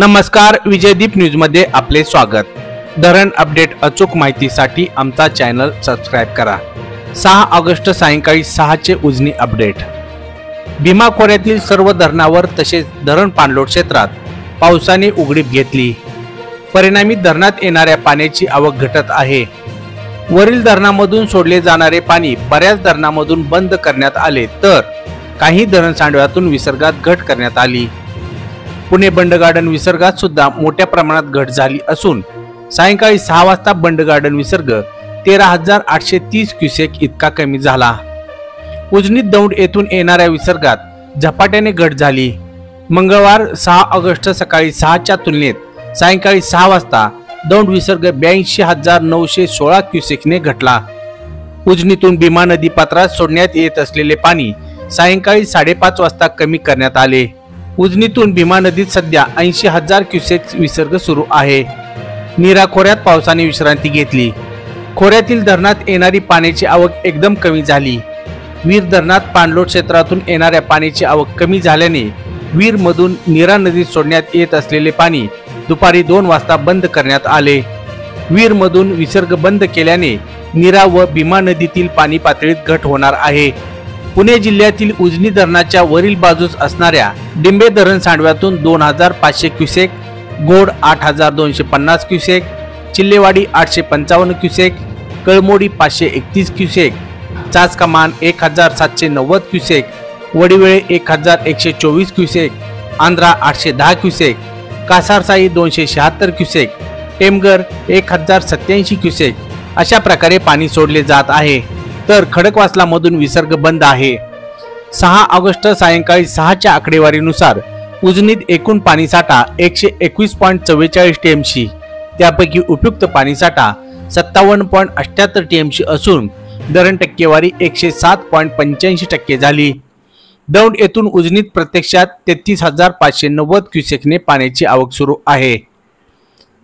नमस्कार, विजयदीप न्यूज मध्ये आपले स्वागत। धरण अपडेट अचूक माहितीसाठी आमचा चॅनल सबस्क्राइब करा। 6 ऑगस्ट सायंकाळी 6 चे उजनी अपडेट। भीमा खोऱ्यातील सर्व धरणावर तसेच धरण पाणलोट क्षेत्रात पावसाने उघडीप घेतली। परिणामी धरणात येणाऱ्या पाण्याची आवक घटत आहे। वरील धरणामधून सोडले जाणारे पाणी बऱ्याच धरणामधून बंद करण्यात आले, तर काही धरण सांडव्यातून विसर्गात घट करण्यात आली। पुणे बंड गार्डन विसर्गात सुद्धा मोठ्या प्रमाणात घट झाली असून सायंकाळी 6 वाजता बंड गार्डन विसर्ग 13,830 क्युसेक इतका कमी झाला। उजनीत दौंड येथून येणाऱ्या विसर्गात झपाट्याने घट झाली। मंगळवार 6 ऑगस्ट सकाळी 6 च्या तुलनेत सायंकाळी 6 वाजता दौंड विसर्ग 82,916 क्युसेकने घटला। उजनीतून भीमा नदी पात्रात सोडण्यात येत असलेले पाणी सायंकाळी 5:30 वाजता कमी करण्यात आले। उजनीतून भीमा नदीत सध्या 80,000 क्युसेक विसर्ग सुरू आहे। नीरा खोऱ्यात पावसाने विश्रांती घेतली। खोऱ्यातील धरणात येणारी पाण्याची आवक एकदम कमी झाली। वीर धरणात पाणलोट क्षेत्रातून येणाऱ्या पाण्याची आवक कमी झाल्याने वीर मधून नीरा नदीत सोडण्यात येत असलेले पाणी दुपारी 2 वाजता बंद करण्यात आले। वीर मधून विसर्ग बंद केल्याने नीरा व भीमा नदीतील पाणी पातळीत घट होणार आहे। पुणे जिल्ह्यातील उजनी धरणाच्या वरील बाजूस असणाऱ्या डिंबे धरण सांडव्यातून 2,500 cusec, Ghod 8,250 cusec, Chillewadi 855 cusec, Kalmodi 531 cusec, Chachkaman 1,790 cusec, Wadiwale 1,124 cusec, Andhra 810 cusec, Kasarsai 276 cusec, Temghar 1,087 cusec अशा प्रकारे पाणी सोडले जात आहे, तर खडकवासला मधून विसर्ग बंद आहे। 6 ऑगस्ट सायंकाळी 6 च्या आकडेवारीनुसार उजनीत एकूण पाणीसाठा 121.44 टीएमसी, त्यापैकी उपयुक्त पाणीसाठा 57.78 टीएमसी असून धरण टक्केवारी 107.85% झाली। दौंड येथून उजनीत प्रत्यक्षात 33,590 क्युसेकने पाण्याची आवक सुरू आहे।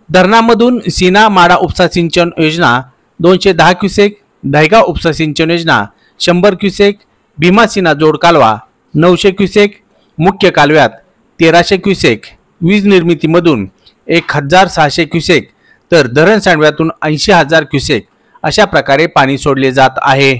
धरणामधून सीना माडा उपसा सिंचन योजना 210 क्युसेक, दहेगाव उपसा सिंचन योजना 100 क्युसेक, भीमा सीना जोड कालवा 900 क्युसेक, मुख्य कालव्यात 1300 क्युसेक, वीज निर्मितीमधून 1,600 क्युसेक, तर धरण सांडव्यातून 80,000 क्युसेक अशा प्रकारे पाणी सोडले जात आहे।